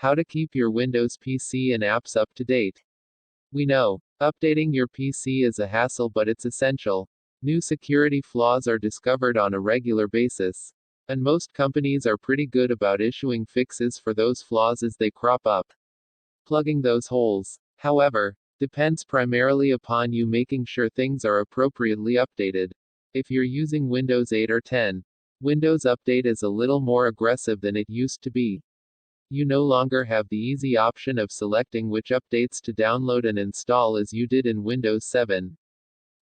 How to keep your Windows PC and apps up to date. We know, updating your PC is a hassle, but it's essential. New security flaws are discovered on a regular basis. And most companies are pretty good about issuing fixes for those flaws as they crop up. Plugging those holes, however, depends primarily upon you making sure things are appropriately updated. If you're using Windows 8 or 10, Windows Update is a little more aggressive than it used to be. You no longer have the easy option of selecting which updates to download and install as you did in Windows 7.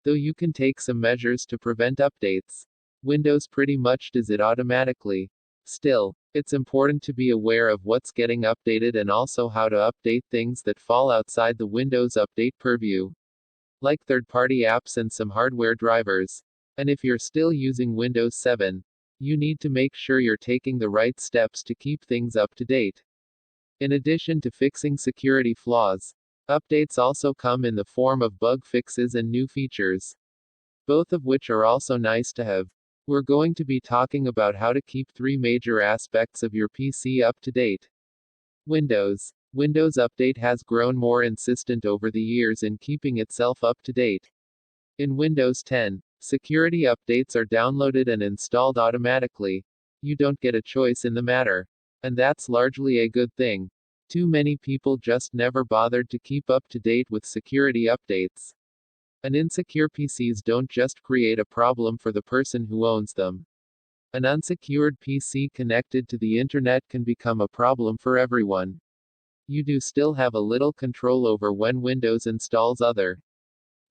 Though you can take some measures to prevent updates, Windows pretty much does it automatically. Still, it's important to be aware of what's getting updated and also how to update things that fall outside the Windows Update purview, like third-party apps and some hardware drivers. And if you're still using Windows 7, you need to make sure you're taking the right steps to keep things up to date. In addition to fixing security flaws, updates also come in the form of bug fixes and new features, both of which are also nice to have. We're going to be talking about how to keep three major aspects of your PC up to date. Windows Update has grown more insistent over the years in keeping itself up to date. In Windows 10, security updates are downloaded and installed automatically. You don't get a choice in the matter. And that's largely a good thing. Too many people just never bothered to keep up to date with security updates. And insecure PCs don't just create a problem for the person who owns them. An unsecured PC connected to the internet can become a problem for everyone. You do still have a little control over when Windows installs other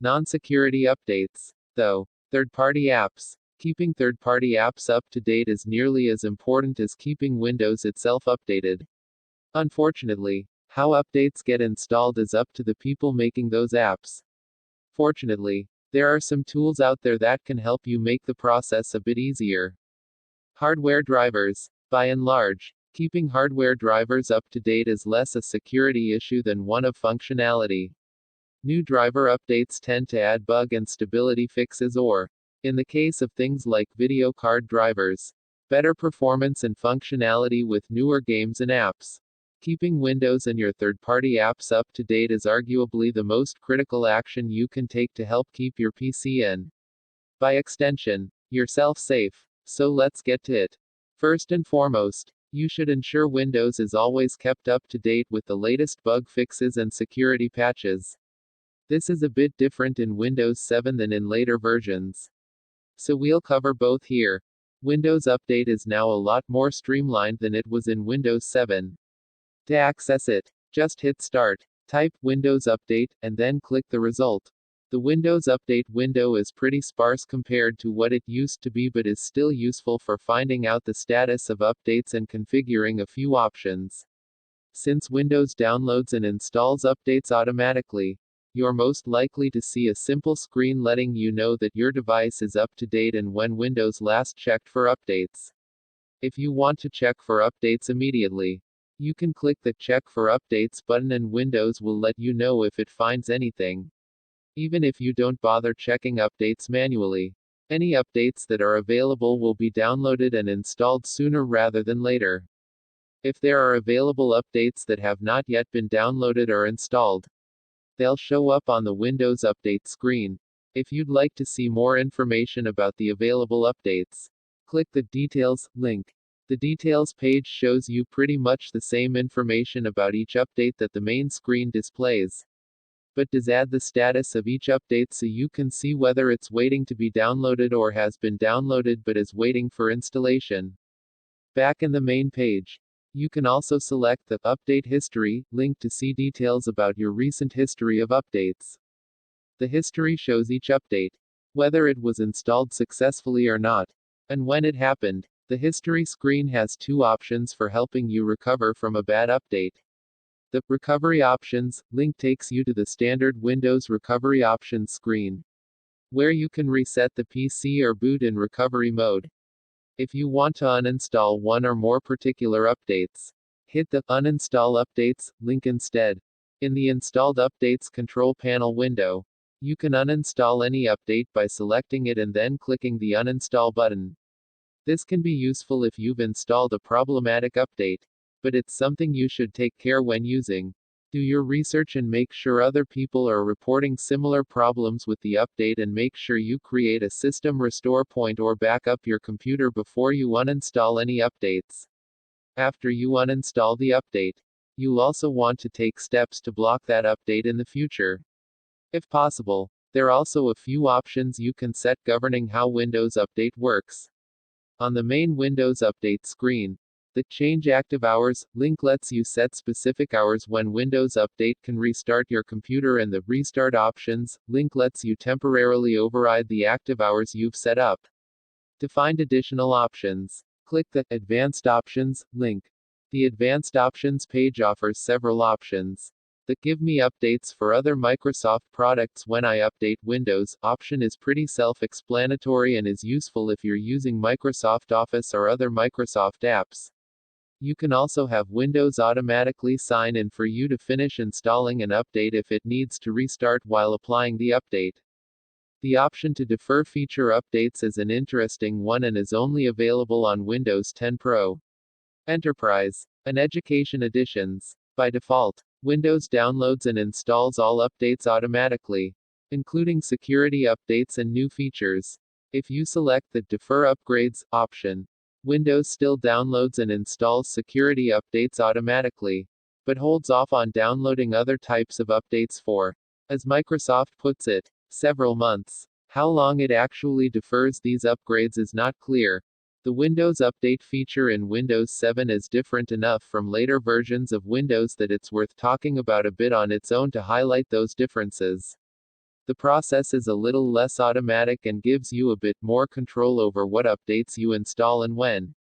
non-security updates, though. Third-party apps. Keeping third-party apps up to date is nearly as important as keeping Windows itself updated. Unfortunately, how updates get installed is up to the people making those apps. Fortunately, there are some tools out there that can help you make the process a bit easier. Hardware drivers. By and large, keeping hardware drivers up to date is less a security issue than one of functionality. New driver updates tend to add bug and stability fixes or, in the case of things like video card drivers, better performance and functionality with newer games and apps. Keeping Windows and your third-party apps up to date is arguably the most critical action you can take to help keep your PC and, by extension, yourself safe. So let's get to it. First and foremost, you should ensure Windows is always kept up to date with the latest bug fixes and security patches. This is a bit different in Windows 7 than in later versions. So we'll cover both here. Windows Update is now a lot more streamlined than it was in Windows 7. To access it, just hit Start, type Windows Update, and then click the result. The Windows Update window is pretty sparse compared to what it used to be, but is still useful for finding out the status of updates and configuring a few options. Since Windows downloads and installs updates automatically, you're most likely to see a simple screen letting you know that your device is up to date and when Windows last checked for updates. If you want to check for updates immediately, you can click the Check for Updates button and Windows will let you know if it finds anything. Even if you don't bother checking updates manually, any updates that are available will be downloaded and installed sooner rather than later. If there are available updates that have not yet been downloaded or installed, they'll show up on the Windows Update screen. If you'd like to see more information about the available updates, click the Details link. The Details page shows you pretty much the same information about each update that the main screen displays, but does add the status of each update so you can see whether it's waiting to be downloaded or has been downloaded but is waiting for installation. Back in the main page, you can also select the Update History link to see details about your recent history of updates. The history shows each update, whether it was installed successfully or not, and when it happened. The history screen has two options for helping you recover from a bad update. The Recovery Options link takes you to the standard Windows Recovery Options screen, where you can reset the PC or boot in recovery mode. If you want to uninstall one or more particular updates, hit the Uninstall Updates link instead. In the Installed Updates control panel window, you can uninstall any update by selecting it and then clicking the Uninstall button. This can be useful if you've installed a problematic update. but it's something you should take care when using. Do your research and make sure other people are reporting similar problems with the update, and make sure you create a system restore point or back up your computer before you uninstall any updates. After you uninstall the update, you'll also want to take steps to block that update in the future. If possible, there are also a few options you can set governing how Windows Update works. On the main Windows Update screen, the Change Active Hours link lets you set specific hours when Windows Update can restart your computer, and the Restart Options link lets you temporarily override the active hours you've set up. To find additional options, click the Advanced Options link. The Advanced Options page offers several options. The Give Me Updates for other Microsoft products when I update Windows option is pretty self-explanatory and is useful if you're using Microsoft Office or other Microsoft apps. You can also have Windows automatically sign in for you to finish installing an update if it needs to restart while applying the update. The option to defer feature updates is an interesting one and is only available on Windows 10 Pro, Enterprise, and Education editions. By default, Windows downloads and installs all updates automatically, including security updates and new features. If you select the Defer Upgrades option, Windows still downloads and installs security updates automatically, but holds off on downloading other types of updates for, as Microsoft puts it, several months. How long it actually defers these upgrades is not clear. The Windows Update feature in Windows 7 is different enough from later versions of Windows that it's worth talking about a bit on its own to highlight those differences. The process is a little less automatic and gives you a bit more control over what updates you install and when.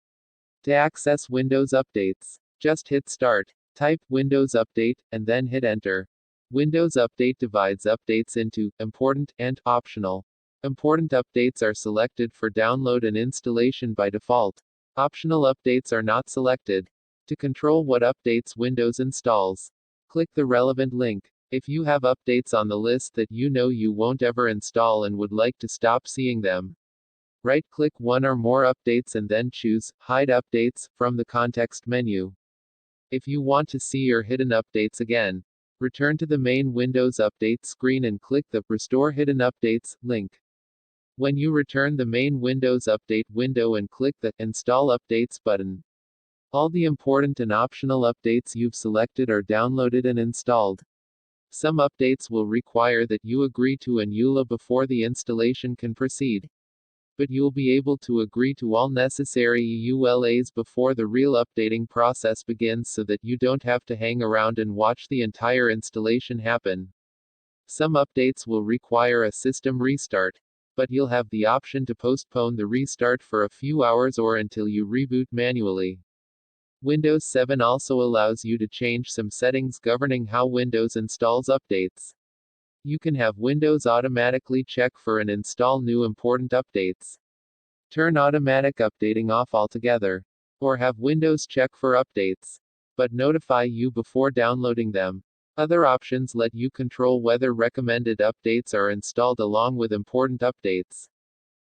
To access Windows Updates, just hit Start, type Windows Update, and then hit Enter. Windows Update divides updates into important and optional. Important updates are selected for download and installation by default. Optional updates are not selected. To control what updates Windows installs, click the relevant link. If you have updates on the list that you know you won't ever install and would like to stop seeing them, right-click one or more updates and then choose Hide Updates from the context menu. If you want to see your hidden updates again, return to the main Windows Update screen and click the Restore Hidden Updates link. When you return the main Windows Update window and click the Install Updates button, all the important and optional updates you've selected are downloaded and installed. Some updates will require that you agree to an EULA before the installation can proceed, but you'll be able to agree to all necessary EULAs before the real updating process begins so that you don't have to hang around and watch the entire installation happen. Some updates will require a system restart, but you'll have the option to postpone the restart for a few hours or until you reboot manually. Windows 7 also allows you to change some settings governing how Windows installs updates. You can have Windows automatically check for and install new important updates. Turn automatic updating off altogether. Or have Windows check for updates, but notify you before downloading them. Other options let you control whether recommended updates are installed along with important updates,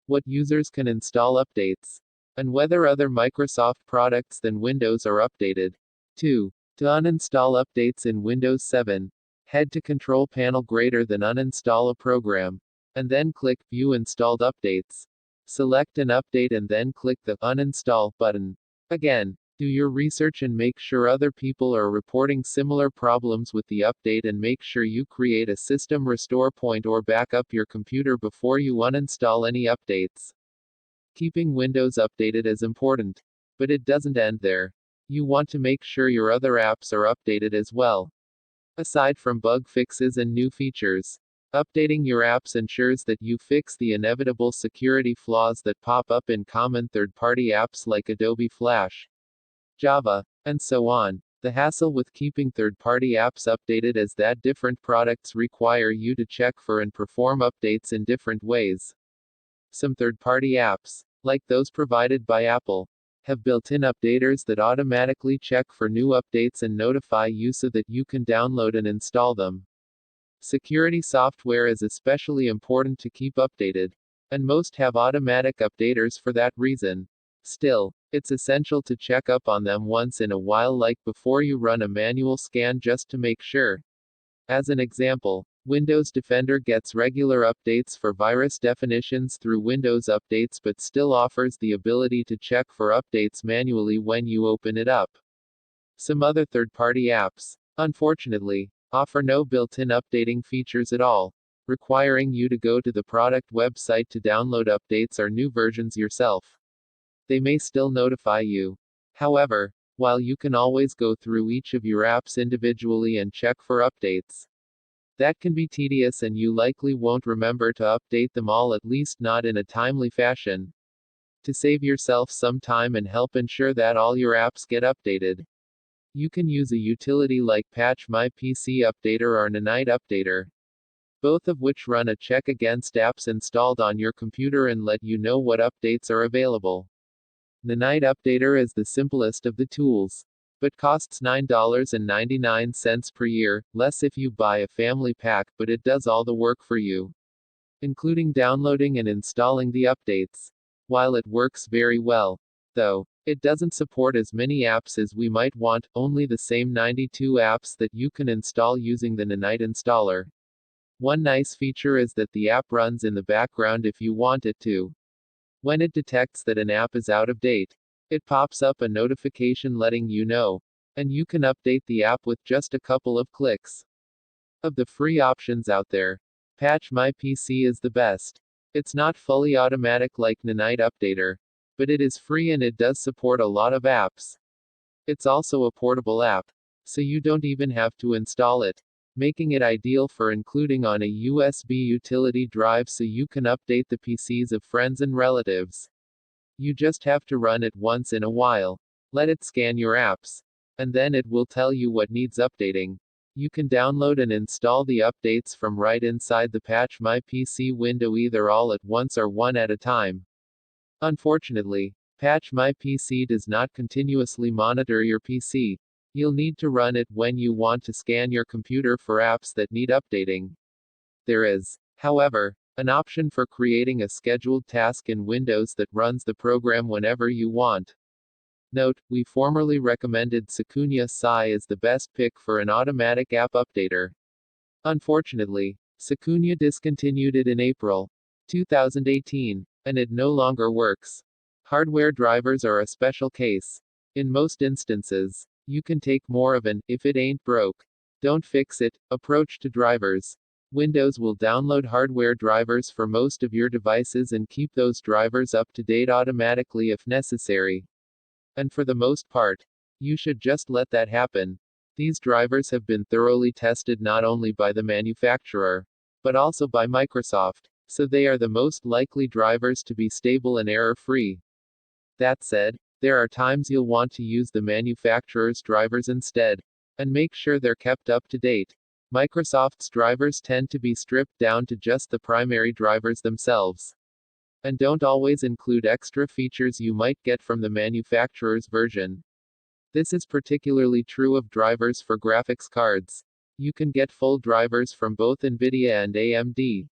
what users can install updates, and whether other Microsoft products than Windows are updated. 2. To uninstall updates in Windows 7, head to Control Panel greater than Uninstall a program, and then click View Installed Updates. Select an update and then click the Uninstall button. Again, do your research and make sure other people are reporting similar problems with the update, and make sure you create a system restore point or back up your computer before you uninstall any updates. Keeping Windows updated is important, but it doesn't end there. You want to make sure your other apps are updated as well. Aside from bug fixes and new features, updating your apps ensures that you fix the inevitable security flaws that pop up in common third-party apps like Adobe Flash, Java, and so on. The hassle with keeping third-party apps updated is that different products require you to check for and perform updates in different ways. Some third-party apps, like those provided by Apple, have built-in updaters that automatically check for new updates and notify you so that you can download and install them. Security software is especially important to keep updated, and most have automatic updaters for that reason. Still, it's essential to check up on them once in a while, like before you run a manual scan, just to make sure. As an example, Windows Defender gets regular updates for virus definitions through Windows Updates, but still offers the ability to check for updates manually when you open it up. Some other third-party apps, unfortunately, offer no built-in updating features at all, requiring you to go to the product website to download updates or new versions yourself. They may still notify you. However, while you can always go through each of your apps individually and check for updates, that can be tedious and you likely won't remember to update them all, at least not in a timely fashion. To save yourself some time and help ensure that all your apps get updated, you can use a utility like Patch My PC Updater or Nanite Updater, both of which run a check against apps installed on your computer and let you know what updates are available. Nanite Updater is the simplest of the tools, but costs $9.99 per year, less if you buy a family pack, but it does all the work for you, including downloading and installing the updates. While it works very well, though, it doesn't support as many apps as we might want, only the same 92 apps that you can install using the Nanite installer. One nice feature is that the app runs in the background if you want it to. When it detects that an app is out of date, it pops up a notification letting you know, and you can update the app with just a couple of clicks. Of the free options out there, Patch My PC is the best. It's not fully automatic like Nanite Updater, but it is free and it does support a lot of apps. It's also a portable app, so you don't even have to install it, making it ideal for including on a USB utility drive so you can update the PCs of friends and relatives. You just have to run it once in a while. Let it scan your apps, and then it will tell you what needs updating. You can download and install the updates from right inside the Patch My PC window, either all at once or one at a time. Unfortunately, Patch My PC does not continuously monitor your PC. You'll need to run it when you want to scan your computer for apps that need updating. There is, however, an option for creating a scheduled task in Windows that runs the program whenever you want. Note, we formerly recommended Secunia Sai as the best pick for an automatic app updater. Unfortunately, Secunia discontinued it in April 2018, and it no longer works. Hardware drivers are a special case. In most instances, you can take more of an "if it ain't broke, don't fix it" approach to drivers. Windows will download hardware drivers for most of your devices and keep those drivers up to date automatically if necessary. And for the most part, you should just let that happen. These drivers have been thoroughly tested not only by the manufacturer, but also by Microsoft, so they are the most likely drivers to be stable and error-free. That said, there are times you'll want to use the manufacturer's drivers instead, and make sure they're kept up to date. Microsoft's drivers tend to be stripped down to just the primary drivers themselves, and don't always include extra features you might get from the manufacturer's version. This is particularly true of drivers for graphics cards. You can get full drivers from both NVIDIA and AMD,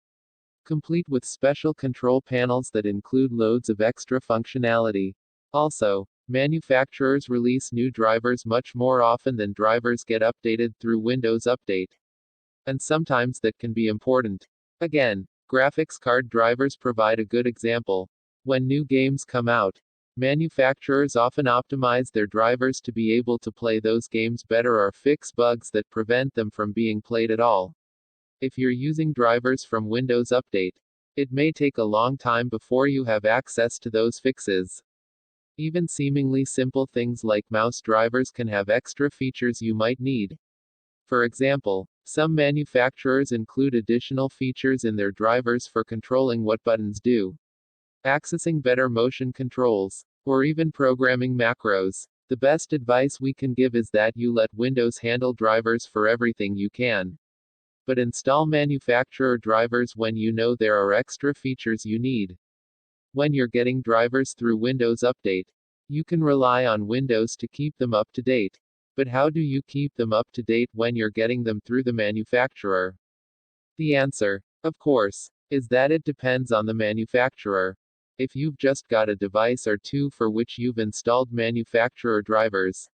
complete with special control panels that include loads of extra functionality. Also, manufacturers release new drivers much more often than drivers get updated through Windows Update. And sometimes that can be important. Again, graphics card drivers provide a good example. When new games come out, manufacturers often optimize their drivers to be able to play those games better or fix bugs that prevent them from being played at all. If you're using drivers from Windows Update, it may take a long time before you have access to those fixes. Even seemingly simple things like mouse drivers can have extra features you might need. For example, some manufacturers include additional features in their drivers for controlling what buttons do, accessing better motion controls, or even programming macros. The best advice we can give is that you let Windows handle drivers for everything you can, but install manufacturer drivers when you know there are extra features you need. When you're getting drivers through Windows Update, you can rely on Windows to keep them up to date. But how do you keep them up to date when you're getting them through the manufacturer? The answer, of course, is that it depends on the manufacturer. if you've just got a device or two for which you've installed manufacturer drivers.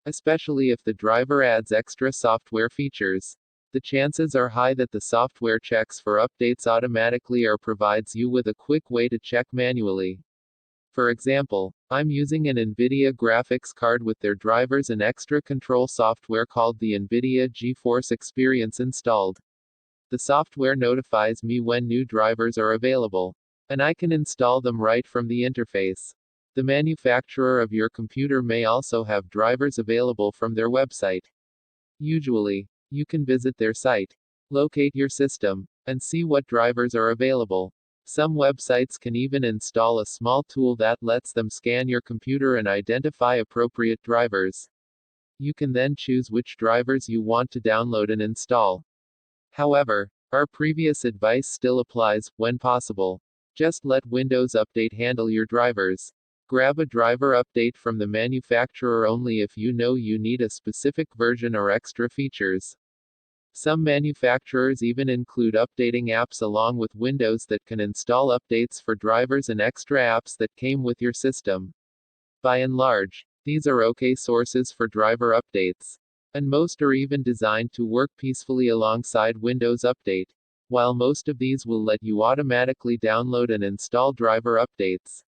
Especially if the driver adds extra software features. The chances are high that the software checks for updates automatically or provides you with a quick way to check manually. For example, I'm using an NVIDIA graphics card with their drivers and extra control software called the NVIDIA GeForce Experience installed. The software notifies me when new drivers are available, and I can install them right from the interface. The manufacturer of your computer may also have drivers available from their website. Usually, you can visit their site, locate your system, and see what drivers are available. Some websites can even install a small tool that lets them scan your computer and identify appropriate drivers. You can then choose which drivers you want to download and install. However, our previous advice still applies, when possible. Just let Windows Update handle your drivers. Grab a driver update from the manufacturer only if you know you need a specific version or extra features. Some manufacturers even include updating apps along with Windows that can install updates for drivers and extra apps that came with your system. By and large, these are okay sources for driver updates. And most are even designed to work peacefully alongside Windows Update. While most of these will let you automatically download and install driver updates.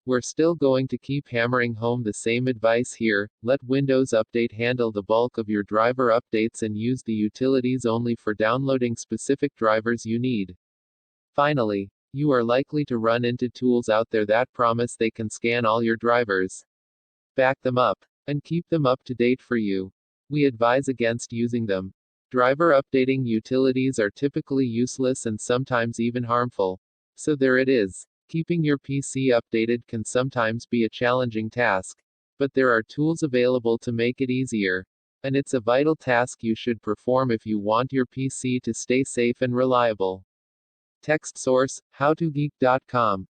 We're still going to keep hammering home the same advice here: let Windows Update handle the bulk of your driver updates and use the utilities only for downloading specific drivers you need. Finally, you are likely to run into tools out there that promise they can scan all your drivers, back them up, and keep them up to date for you. We advise against using them. Driver updating utilities are typically useless and sometimes even harmful. So there it is. Keeping your PC updated can sometimes be a challenging task. But there are tools available to make it easier. And it's a vital task you should perform if you want your PC to stay safe and reliable. Text source: howtogeek.com.